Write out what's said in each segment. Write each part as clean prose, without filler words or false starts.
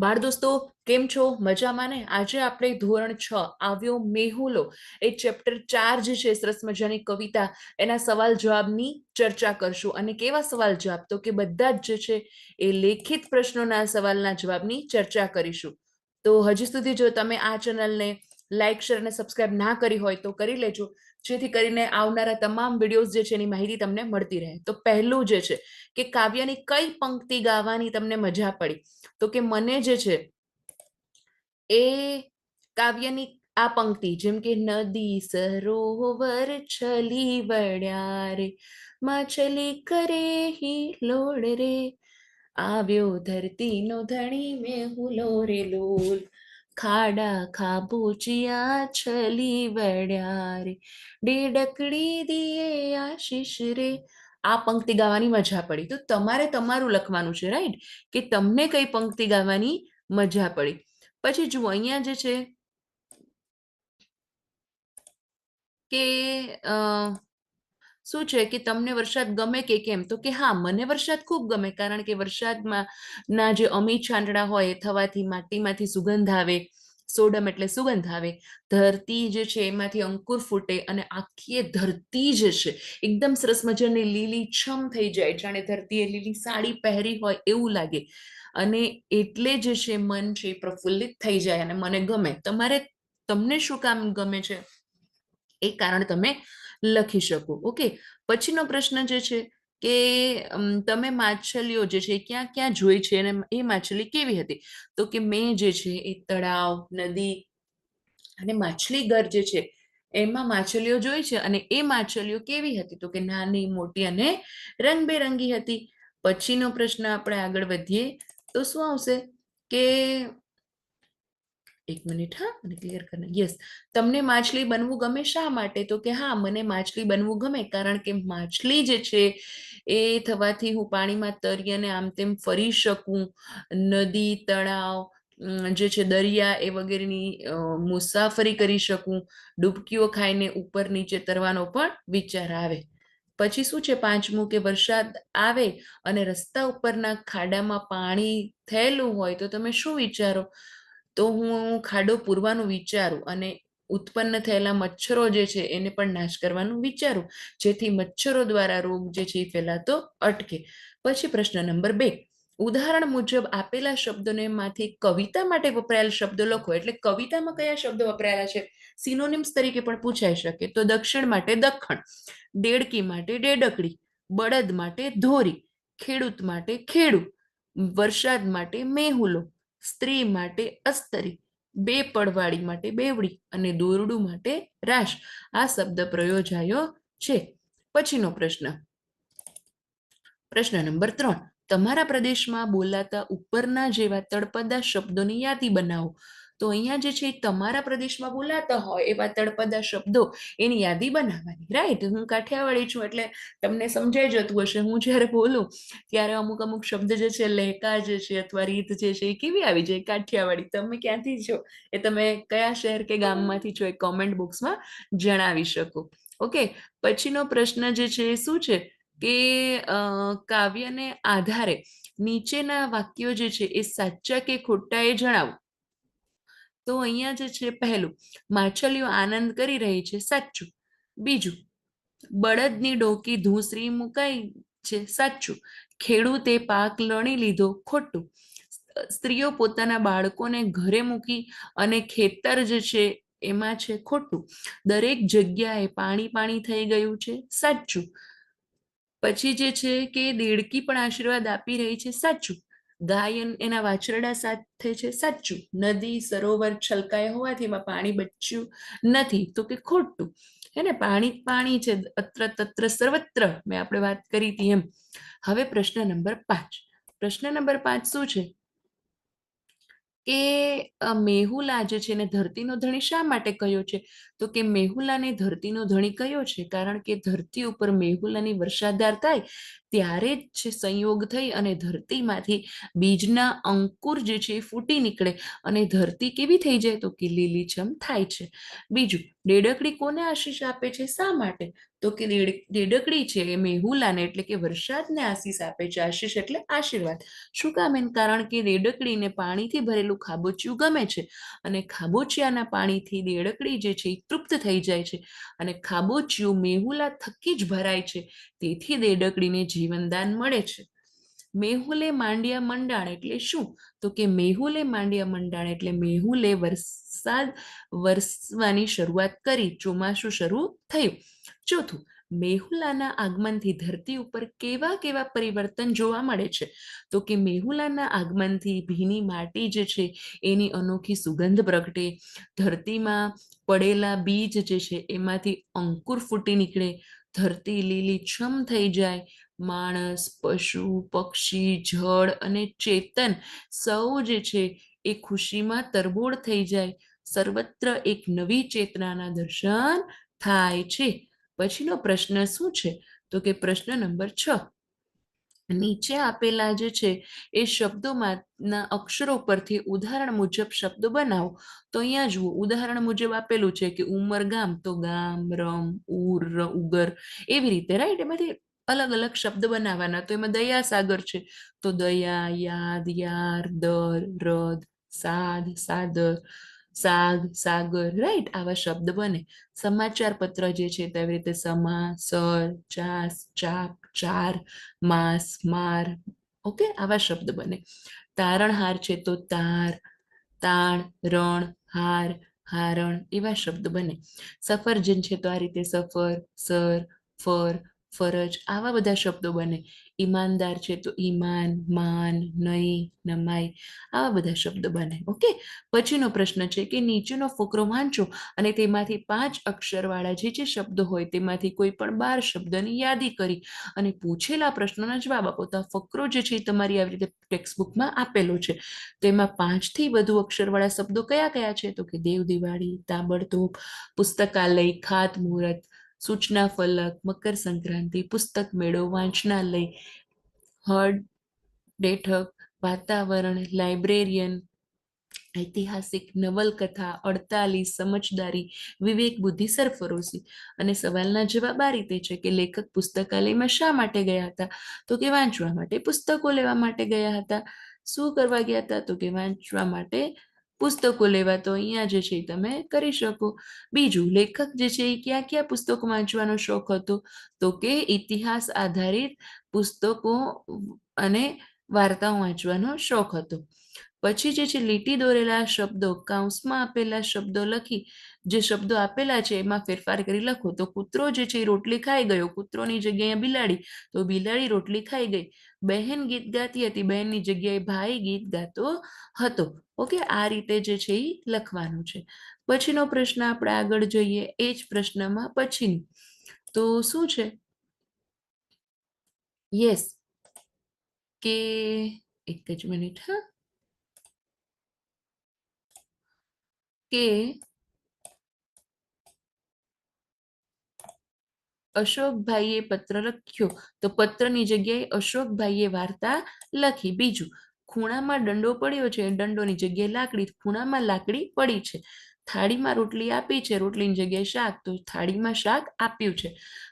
બાળ દોસ્તો, કેમ છો? મજામાં ને? આજે આપણે ધોરણ 6 આવ્યો મેહુલો એ ચેપ્ટર 4 જે છે સરસ મજાની કવિતા, એના સવાલ જવાબની ચર્ચા કરશું. અને કેવા સવાલ જવાબ? તો કે બધા જ જે છે એ લેખિત પ્રશ્નોના સવાલના જવાબની ચર્ચા કરીશું. તો હજી સુધી જો તમે આ ચેનલને લાઈક શેર અને સબસ્ક્રાઇબ ના કરી હોય તો કરી લેજો, જેથી કરીને આવનારા તમામ વિડીયોઝ જે છે એની માહિતી તમને મળતી રહે. તો પહેલું જે છે કે કાવ્યની કઈ પંક્તિ ગાવાની તમને મજા પડી? તો કે મને જે છે એ કાવ્યની આ પંક્તિ, જેમ કે નદી સરોવર છલી વળ્યા રે, માછલી કરે હિલોળ રે, આવ્યો ધરતીનો ધણી મેહુલો રે લોલ, ખાડા ખાબોચિયા છલી વળ્યા રે, ડેડકડી દિયે આશીષ રે. આ પંક્તિ ગાવાની મજા પડી. તો તમારે તમારું લખવાનું છે, રાઈટ, કે તમને કઈ પંક્તિ ગાવાની મજા પડી. પછી જુઓ અહીંયા જે છે કે શું છે કે તમને વરસાદ ગમે કે કેમ? તો કે હા, મને વરસાદ ખૂબ ગમે, કારણ કે વરસાદમાં ના જે અમી છાંટણા હોય એ થવાથી માટીમાંથી સુગંધ આવે, સોડમ એટલે સુગંધ આવે, ધરતી જે છે એમાંથી અંકુર ફૂટે અને આખી ધરતી જે છે એકદમ સરસ મજાની લીલી છમ થઈ જાય, જાણે ધરતીએ લીલી સાડી પહેરી હોય એવું લાગે. અને એટલે જે છે મન છે એ પ્રફુલ્લિત થઈ જાય અને મને ગમે. તમને શું કામ ગમે છે એ કારણ તમે લખી શકો. ઓકે, પછીનો પ્રશ્ન જે છે કે તમે માછલીઓ જે છે ક્યાં ક્યાં જોઈ છે અને એ માછલી કેવી હતી? તો કે મેં જે છે એ તળાવ, નદી અને માછલી ઘર જે છે એમાં માછલીઓ જોઈ છે, અને એ માછલીઓ કેવી હતી? તો કે નાની, મોટી અને રંગબેરંગી હતી. પછીનો પ્રશ્ન આપણે આગળ વધીએ તો શું આવશે કે એક મિનિટ, હા, મને ક્લિયર કરને. યસ, તમને માછલી બનવું ગમે શા માટે? તો કે હા, મને માછલી બનવું ગમે કારણ કે માછલી જે છે એ થવાથી હું પાણીમાં તરી અને આમ તેમ ફરી શકું, નદી, તળાવ, જે છે દરિયા એ વગેરેની મુસાફરી કરી શકું, ડૂબકીઓ ખાઈને ઉપર નીચે તરવાનો પણ વિચાર આવે. પછી શું છે પાંચમું, કે વરસાદ આવે અને રસ્તા ઉપરના ખાડામાં પાણી થયેલું હોય તો તમે શું વિચારો? તો હું ખાડો પૂરવાનું વિચારું અને ઉત્પન્ન થયેલા મચ્છરો જે છે એને પણ નાશ કરવાનું વિચારું, જેથી મચ્છરો દ્વારા રોગ જે છે એ ફેલાતો અટકે. પછી પ્રશ્ન નંબર 2, ઉદાહરણ મુજબ આપેલા શબ્દોને માંથી કવિતા માટે વપરાયેલ શબ્દો લખો. એટલે કવિતામાં કયા શબ્દો વપરાયેલા છે સિનોનિમ્સ તરીકે પણ પૂછાઈ શકે. તો દક્ષિણ માટે દખણ, દેડકી માટે ડેડકડી, બળદ માટે ધોરી, ખેડૂત માટે ખેડૂ, વરસાદ માટે મેહુલો, સ્ત્રી માટે અસ્તરી, બે પડવાળી માટે બેવડી અને દોરડું માટે રાશ. આ શબ્દ પ્રયોજાયો છે. પછીનો પ્રશ્ન, પ્રશ્ન નંબર 3, તમારા પ્રદેશમાં બોલાતા ઉપરના જેવા તળપદા શબ્દોની યાદી બનાવો. તો અહીંયા જે છે તમારા પ્રદેશમાં બોલાતા હોય એવા તળપદા શબ્દો એની યાદી બનાવવાની, રાઈટ. હું કાઠિયાવાડી છું એટલે તમને સમજાઈ જતું હશે, હું જ્યારે બોલું ત્યારે અમુક અમુક શબ્દ જે છે, લહેકા જે છે અથવા રીત જે છે એ કેવી આવી જાય કાઠિયાવાડી. તમે ક્યાંથી છો, એ તમે કયા શહેર કે ગામમાંથી છો, એ કોમેન્ટ બોક્સમાં જણાવી શકો. ઓકે, પછીનો પ્રશ્ન જે છે એ શું છે કે કાવ્યને આધારે નીચેના વાક્યો જે છે એ સાચા કે ખોટા એ જણાવો. તો અહીંયા જે છે પહેલું, માછલીઓ આનંદ કરી રહી છે, સાચું. બીજું, બળદની ડોકી ધૂસરી મુકાઈ છે, સાચું. ખેડૂતે પાક લણી લીધો, ખોટું. સ્ત્રીઓ પોતાના બાળકોને ઘરે મૂકી અને ખેતર જે છે એમાં છે, ખોટું. દરેક જગ્યાએ પાણી પાણી થઈ ગયું છે, સાચું. પછી જે છે કે દેડકી પણ આશીર્વાદ આપી રહી છે, સાચું. ગાય એના વાછરડા સાથે છે, સાચું. નદી સરોવર છલકાય હોવાથી એમાં પાણી બચ્યું નથી, તો કે ખોટું. હે ને, પાણી પાણી છે, અત્ર તત્ર સર્વત્ર, મેં આપણે વાત કરી હતી એમ. હવે પ્રશ્ન નંબર 5, પ્રશ્ન નંબર 5 શું છે કે મેહુલા જે છે ને ધરતીનો ધણી શા માટે કયો છે? તો કે મેહુલાને ધરતીનો ધણી કયો છે કારણ કે ધરતી ઉપર મેહુલાની વર્ષાધાર થાય ત્યારે જ છે સંયોગ થઈ અને ધરતીમાંથી બીજના અંકુર જે છે એ ફૂટી નીકળે અને ધરતી કેવી થઈ જાય તો કે લીલીછમ થાય છે. બીજું, દેડકડી કોને આશીષ આપે છે, શા માટે? તો કે દેડકડી છે એ મેહુલાને એટલે કે વરસાદને આશીષ આપે છે. આશીષ એટલે આશીર્વાદ. શું કામ? એમ કારણ કે દેડકડીને પાણીથી ભરેલું ખાબોચિયું ગમે છે અને ખાબોચિયાના પાણીથી દેડકડી જે છે એ તૃપ્ત થઈ જાય છે અને ખાબોચિયું મેહુલા થકી જ ભરાય છે. તેથી દેડકડીને જીવનદાન મળે છે. મેહુલે માંડ્યા મંડાણ એટલે શું? તો કે મેહુલે માંડ્યા મંડાણ એટલે મેહુલે વરસાદ વરસવાની શરૂઆત કરી, ચોમાસું શરૂ થયું. ચોથું, મેહુલાના આગમનથી ધરતી ઉપર કેવા કેવા પરિવર્તન જોવા મળે છે? તો કે મેહુલાના આગમનથી ભીની માટી જે છે એની અનોખી સુગંધ પ્રગટે, ધરતીમાં પડેલા બીજ જે છે એમાંથી અંકુર ફૂટી નીકળે, ધરતી લીલીછમ થઈ જાય, માણસ, પશુ, પક્ષી, જળ અને ચેતન સૌ જે છે એ ખુશીમાં તરબોળ થઈ જાય, સર્વત્ર એક નવી ચેતનાના દર્શન થાય છે. પછીનો પ્રશ્ન શું છે? તો કે પ્રશ્ન નંબર 6. નીચે આપેલા જે છે એ શબ્દોમાંના અક્ષરો પરથી ઉદાહરણ મુજબ શબ્દો બનાવો. તો અહીંયા જુઓ, ઉદાહરણ મુજબ આપેલું છે કે ઉમરગામ, તો ગામ, રમ, ઉર, ઉગર, એવી રીતે, રાઈટ? એમાંથી અલગ અલગ શબ્દ બનાવવાના. તો એમાં દયાસાગર છે, તો દયા, યાદ, યાર, દર, રદ, સાદ, સાદર, સાગ, સાગર, રાઈટ? આવા શબ્દ બને. સમાચાર પત્ર જે છે તો આવી રીતે સમા, સર, ચાસ, ચાક, ચાર, માસ, માર, ઓકે, આવા શબ્દ બને. તારણહાર છે તો તાર, તાણ, રણ, હાર, હારણ, એવા શબ્દ બને. સફરજન છે તો આ રીતે સફર, સર, ફર, ફરજ, આવા બધા શબ્દો બને. ઈમાનદાર છે તો ઈમાન, માન, નહીં, નમાઈ, આવા બધા શબ્દ બને. ઓકે. પછીનો પ્રશ્ન છે કે નીચેનો ફકરો વાંચો અને તેમાંથી 5 અક્ષરવાળા જે શબ્દો હોય તેમાંથી કોઈ પણ 12 શબ્દની યાદી કરી અને પૂછેલા પ્રશ્નોના જવાબ આપો. તો આ ફકરો જે છે એ તમારી આવી રીતે ટેક્સ્ટબુકમાં આપેલો છે. તો એમાં 5 થી વધુ અક્ષરવાળા શબ્દો કયા કયા છે? તો કે દેવ દિવાળી, તાબડતોબ, પુસ્તકાલય, ખાતમુહૂર્ત, સૂચના ફલક, મકર સંક્રાંતિ, પુસ્તક મેળો, વાંચનાલય, હર્ડ, બેઠક, વાતાવરણ, લાઇબ્રેરિયન, ઐતિહાસિક, નવલકથા, 48, સમજદારી, વિવેક, બુદ્ધિ, સરફરોશી. અને સવાલના જવાબ આ રીતે છે કે લેખક પુસ્તકાલયમાં શા માટે ગયા હતા? તો કે વાંચવા માટે, પુસ્તકો લેવા માટે ગયા હતા. શું કરવા ગયા હતા? તો કે વાંચવા માટે, પુસ્તકો લેવા. તો અહીંયા જે છે તમે કરી શકો. બીજું, લેખક જે છે એ ક્યાં ક્યાં પુસ્તકો વાંચવાનો શોખ હતો? તો કે ઇતિહાસ આધારિત પુસ્તકો અને વાર્તાઓ વાંચવાનો શોખ હતો. પછી જે છે લીટી દોરેલા શબ્દો, કૌંસમાં આપેલા શબ્દો લખી, જે શબ્દો આપેલા છે એમાં ફેરફાર કરી લખો. તો કૂતરો જે છે એ રોટલી ખાઈ ગયો, કૂતરોની જગ્યાએ બિલાડી, તો બિલાડી રોટલી ખાઈ ગઈ. બહેન ગીત ગાતી હતી, બહેનની જગ્યાએ ભાઈ ગીત ગાતો હતો. ઓકે, આ રીતે જે છે એ લખવાનું છે. પછીનો પ્રશ્ન આપણે આગળ જોઈએ, એ જ પ્રશ્નમાં પછીનું તો શું છે? યસ, કે એક જ મિનિટ, હા, કે અશોકભાઈએ પત્ર લખ્યો, તો પત્રની જગ્યાએ અશોકભાઈએ વાર્તા લખી. બીજું, ખૂણામાં દંડો પડ્યો છે, દંડોની જગ્યાએ લાકડી, ખૂણામાં લાકડી પડી છે. થાળીમાં રોટલી આપી છે, રોટલીની જગ્યાએ શાક, તો થાળીમાં શાક આપ્યું છે.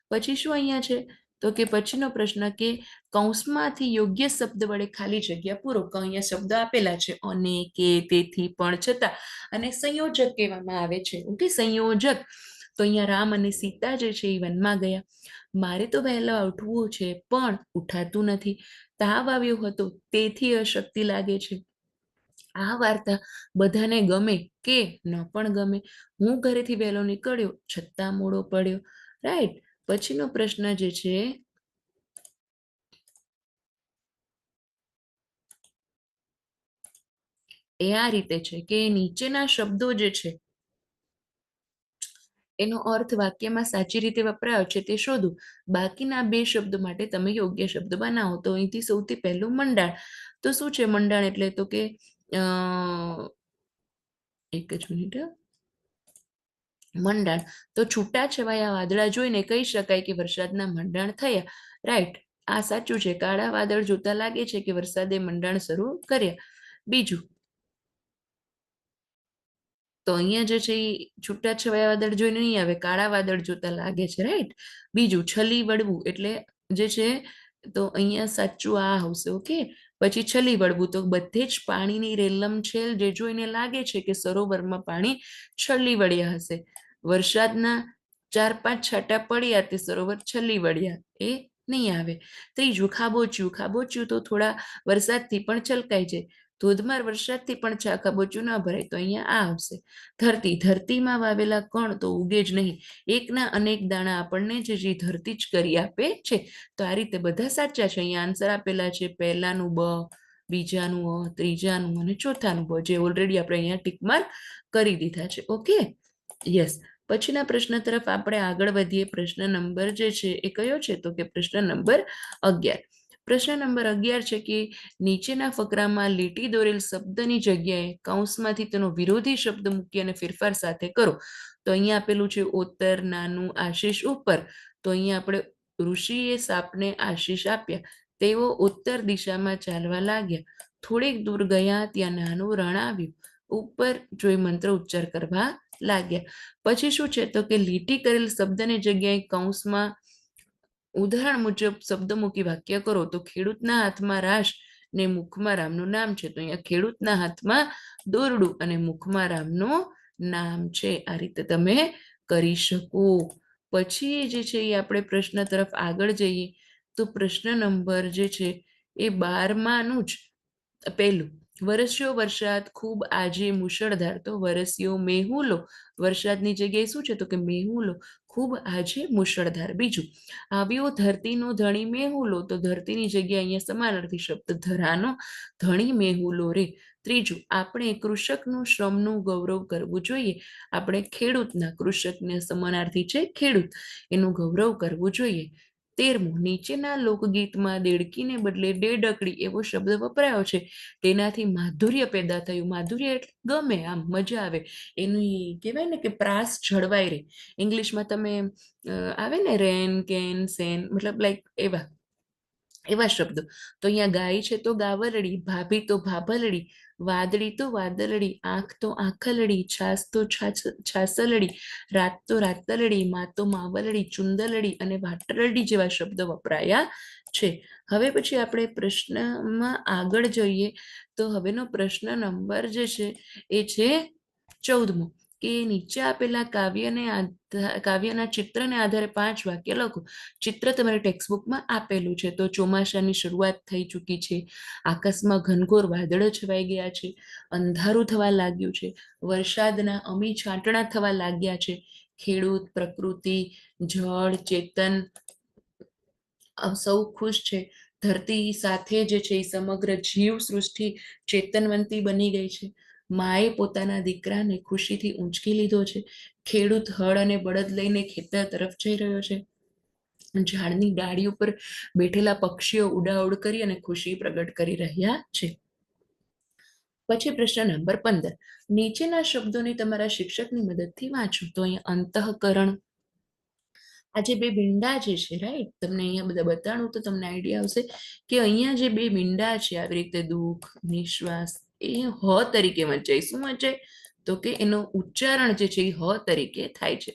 પછી શું અહીંયા છે? તો કે પછીનો પ્રશ્ન કે કૌંસમાંથી યોગ્ય શબ્દ વડે ખાલી જગ્યા પૂરો. તો અહીંયા શબ્દ આપેલા છે, અને, કે, તેથી, પણ, છતાં, અને સંયોજક કહેવામાં આવે છે. ઓકે, સંયોજક. તો અહીંયા રામ અને સીતા જે છે એ વનમાં ગયા. મારે તો વહેલા ઉઠવું છે પણ ઉઠાતું નથી. તાવ આવ્યો હતો તેથી અશક્તિ લાગે છે. આ વાર્તા બધાને ગમે કે ન પણ ગમે. હું ઘરેથી વહેલો નીકળ્યો છતાં મોડો પડ્યો. રાઈટ? પછીનો પ્રશ્ન જે છે એ આ રીતે છે કે નીચેના શબ્દો જે છે એનો અર્થ વાક્યમાં સાચી રીતે વપરાયો છે તે શોધો. બાકીના 2 શબ્દો માટે તમે યોગ્ય શબ્દ બનાવો. તો અહીંથી સૌથી પહેલું મંડાણ. તો શું છે મંડાણ એટલે? તો કે એક જ મિનિટ, મંડાણ. તો છૂટા છવાયા વાદળા જોઈને કહી શકાય કે વરસાદના મંડાણ થયા. રાઈટ? આ સાચું છે. કાળા વાદળ જોતા લાગે છે કે વરસાદે મંડાણ શરૂ કર્યા. બીજું, તો અહીંયા જે છે એ છૂટાછવાયા વાદળ જોઈને નહીં આવે, કાળા વાદળ જોતા લાગે છે, રાઈટ. બીજું, છલી વળવું એટલે જે છે, તો અહીંયા સાચું આ આવશે. ઓકે. પછી છલી વળવું, તો બધે જ પાણીની રેલમછેલ જે જોઈને લાગે છે કે સરોવરમાં પાણી છલી વળ્યા હશે. વરસાદના 4-5 છાંટા પડ્યા તે સરોવર છલી વળ્યા, એ નહીં આવે. ત્રીજું, ખાબોચિયું. ખાબોચિયું તો થોડા વરસાદથી પણ છલકાય છે. ધોધમાર વરસાદથી પણ ખાબોચિયું ન ભરાય, તો અહીંયા આ આવશે. ધરતી. ધરતીમાં વાવેલા કણ તો ઉગે જ નહીં. એકના અનેક દાણા આપણને જે ધરતી જ કરી આપે છે. તો આ રીતે બધા સાચા છે. અહીંયા આન્સર આપેલા છે. પહેલાનું બ, બીજાનું અ, ત્રીજાનું અને ચોથાનું બ, જે ઓલરેડી આપણે અહીંયા ટીક માર્ક કરી દીધા છે. Okay, yes. પછીના પ્રશ્ન તરફ આપણે આગળ વધીએ. પ્રશ્ન નંબર જે છે એ કયો છે, તો કે પ્રશ્ન નંબર 11. પ્રશ્ન નંબર 11 છે કે નીચેના ફકરામાં લીટી દોરેલ શબ્દની જગ્યાએ કૌંસમાંથી તેનો વિરોધી શબ્દ મૂકી અને ફેરફાર સાથે કરો. તો અહીંયા આપેલું છે ઓતર, નાનું, આશીષ, ઉપર. તો અહીંયા આપણે ઋષિએ સાપને આશીષ આપ્યા. તેઓ ઉત્તર દિશામાં ચાલવા લાગ્યા. થોડીક દૂર ગયા ત્યાં નાનું રણ આવ્યું. ઉપર જોઈ મંત્ર ઉચ્ચાર કરવા લાગ્યા. પછી શું છે, તો કે લીટી કરેલ શબ્દની જગ્યાએ કૌંસમાં ઉદાહરણ મુજબ શબ્દ મૂકી વાક્ય કરો. તો ખેડૂતના હાથમાં રાશ ને મુખમાં રામનું નામ છે. તો અહીંયા ખેડૂતના હાથમાં દોરડું અને મુખમાં રામનું નામ છે. આ રીતે તમે કરી શકો. પછી જે છે એ આપણે પ્રશ્ન તરફ આગળ જઈએ. તો પ્રશ્ન નંબર જે છે એ 12માનું જ પહેલું. વરસ્યો વરસાદ ખૂબ આજે મુશળધાર. તો વરસ્યો મેહુલો, વરસાદની જગ્યાએ શું છે, તો કે મેહુલો, ખૂબ આજે મુશળધાર. બીજું, આવ્યો ધરતીનો ધણી મેહુલો. તો ધરતીની જગ્યાએ અહીંયા સમાનાર્થી શબ્દ ધરાનો ધણી મેહુલો રે. ત્રીજું, આપણે કૃષકનું શ્રમનું ગૌરવ કરવું જોઈએ. આપણે ખેડૂતના, કૃષકને સમાનાર્થી છે ખેડૂત, એનું ગૌરવ કરવું જોઈએ. 13મું, નીચેના લોકગીતમાં દેડકીને બદલે ડેડકડી એવો શબ્દ વપરાયો છે. તેનાથી માધુર્ય પેદા થયું. માધુર્ય એટલે ગમે, આમ મજા આવે, એની કહેવાય ને કે પ્રાસ જળવાઈ રહે. ઇંગ્લિશમાં તમે આવે ને રેન, કેન, સેન, મતલબ લાઈક એવા શબ્દો. તો અહીંયા ગાય છે તો ગાવરડી, ભાભી તો ભાભલડી, વાદળી તો વાદળડી, આંખ તો આંખલડી, છાસ તો છાસલડી, રાત તો રાતલડી, મા તો માવલડી, ચુંદલડી અને વાટરડી જેવા શબ્દો વપરાયા છે. હવે પછી આપણે પ્રશ્નમાં આગળ જોઈએ. તો હવેનો પ્રશ્ન નંબર જે છે એ છે 14મો. કે નીચે આપેલા કાવ્યના ચિત્રને આધારે 5 વાક્ય લખો. ચિત્ર તમારી ટેક્સ્ટબુકમાં આપેલું છે. તો ચોમાસાની શરૂઆત થઈ ચૂકી છે. આકાશમાં ઘનઘોર વાદળો છવાઈ ગયા છે. અંધારું થવા લાગ્યું છે. વરસાદના અમી છાંટણા થવા લાગ્યા છે. ખેડૂત, પ્રકૃતિ, જળ, ચેતન સૌ ખુશ છે. ધરતી સાથે જે છે એ સમગ્ર જીવ સૃષ્ટિ ચેતનવંતી બની ગઈ છે. માએ પોતાના દીકરાને ખુશીથી ઊંચકી લીધો છે. ખેડૂત હળ અને બળદ લઈને ખેતર તરફ જઈ રહ્યો છે. ઝાડની ડાળી ઉપર બેઠેલા પક્ષીઓ ઉડાઉડ કરી અને ખુશી પ્રગટ કરી રહ્યા છે. પછી પ્રશ્ન નંબર 15. નીચેના શબ્દોને તમારા શિક્ષકની મદદથી વાંચો. તો અહીંયા અંતઃકરણ, આ જે બે મીંડા જે છે, રાઈટ, તમને અહીંયા બધા બતાડું તો તમને આઈડિયા આવશે કે અહીંયા જે બે મીંડા છે, આવી રીતે દુઃખ, નિશ્વાસ, એ હ તરીકે વંચાય. શું વંચાય? તો કે એનો ઉચ્ચારણ જે છે એ હ તરીકે થાય છે.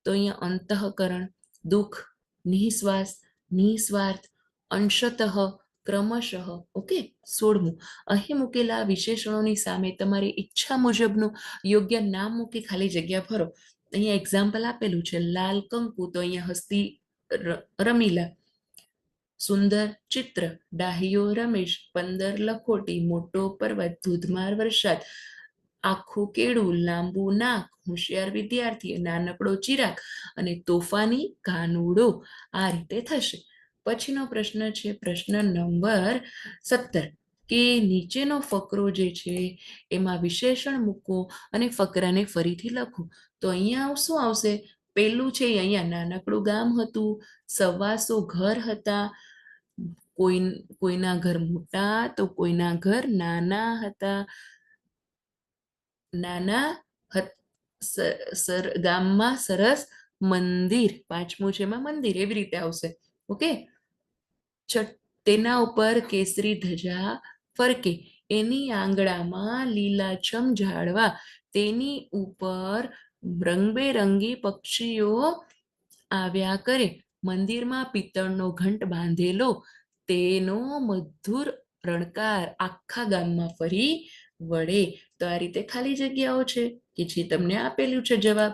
તો અહીંયા અંતઃકરણ, દુઃખ, નિશ્વાસ, નિસ્વાર્થ, અંશતઃ, ક્રમશઃ. ઓકે. 16મું, અહીં મૂકેલા વિશેષણોની સામે તમારી ઈચ્છા મુજબનું યોગ્ય નામ મૂકી ખાલી જગ્યા ભરો. અહીંયા એક્ઝામ્પલ આપેલું છે. લાલ કંકુ, તો અહીંયા હસ્તી રમીલા. સુંદર ચિત્ર, ડાહ્યો રમેશ, 15 લખોટી, મોટો પર્વત, ધોધમાર વરસાદ, આખું કેળું, લાંબુ નાક, હોશિયાર વિદ્યાર્થી, નાનકડો ચિરાગ અને તોફાની કાનુડો. આ રીતે થશે. પછીનો પ્રશ્ન છે પ્રશ્ન નંબર 17. કે નીચેનો ફકરો જે છે એમાં વિશેષણ મૂકો અને ફકરાને ફરીથી લખો. તો અહીંયા શું આવશે? પેલું છે અહીંયા નાનકડું ગામ હતું, 125 ઘર હતા, કોઈના ઘર મોટા તો કોઈના ઘર નાના હતા, ગામમાં સરસ મંદિર. પાંચમું છે એમાં મંદિર, એવી રીતે આવશે. ઓકે. તેના ઉપર કેસરી ધજા ફરકે, એની આંગળામાં લીલાછમ ઝાડવા, તેની ઉપર રંગબેરંગી પક્ષીઓ આવ્યા કરે, મંદિરમાં પિત્તળનો ઘંટ બાંધેલો, તેનો મધુર રણકાર આખા ગામમાં ફરી વળે. તો આ રીતે ખાલી જગ્યાઓ છે કે જે તમને આપેલું છે જવાબ.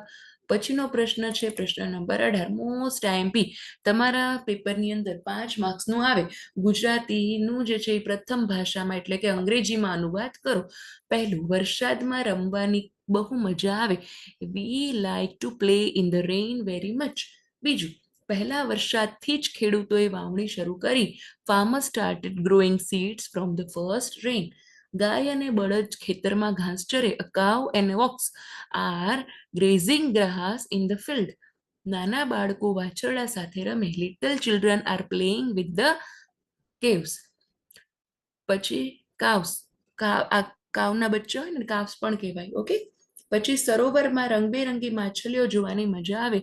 પછીનો પ્રશ્ન છે પ્રશ્ન નંબર 18, મોસ્ટ આઈએમપી. તમારા પેપરની અંદર 5 માર્ક્સનું આવે. ગુજરાતીનું જે છે એ પ્રથમ ભાષામાં એટલે કે અંગ્રેજીમાં અનુવાદ કરો. પહેલું, વરસાદમાં રમવાની બહુ મજા આવે. We like to play in the rain very much. બીજું, પહેલા વરસાદથી જ ખેડૂતોએ વાવણી શરૂ કરી. Farmer started growing seeds from the first rain. ગાય અને બળદ ખેતરમાં ઘાસ ચરે. A cow and ox are grazing grass in the field. નાના બાળકો વાછરડા સાથે રમે. Little children are playing with the calves. પછી કાવ્સ, આ કાવના બચ્ચા હોય ને કાવ્સ પણ કહેવાય. ઓકે. પછી સરોવરમાં રંગબેરંગી માછલીઓ જોવાની મજા આવે.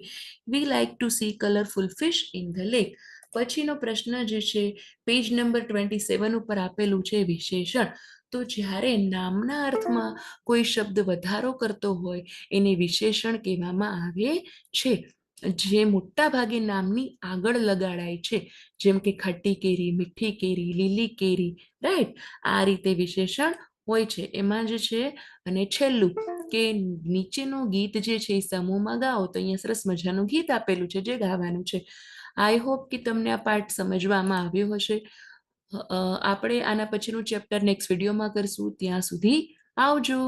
We like two C colourful fish in the lake. પછીનો પ્રશ્ન જે છે પેજ નંબર 27 ઉપર આપેલું છે વિશેષણ. તો જ્યારે નામના અર્થમાં કોઈ શબ્દ વધારો કરતો હોય એને વિશેષણ કહેવામાં આવે છે. જે મોટા ભાગે નામની આગળ લગાડાય છે, જેમ કે ખાટી કેરી, મીઠી કેરી, લીલી કેરી, રાઈટ. આ રીતે વિશેષણ હોય છે. એમાં જે છે અને છેલ્લું કે નીચેનું ગીત જે છે એ સમૂહમાં ગાઓ. તો અહીંયા સરસ મજાનું ગીત આપેલું છે જે ગાવાનું છે. આઈ હોપ કે તમને આ પાઠ સમજવામાં આવ્યો હશે. આપણે આના પછીનું ચેપ્ટર નેક્સ્ટ વિડીયોમાં કરશું. ત્યાં સુધી આવજો.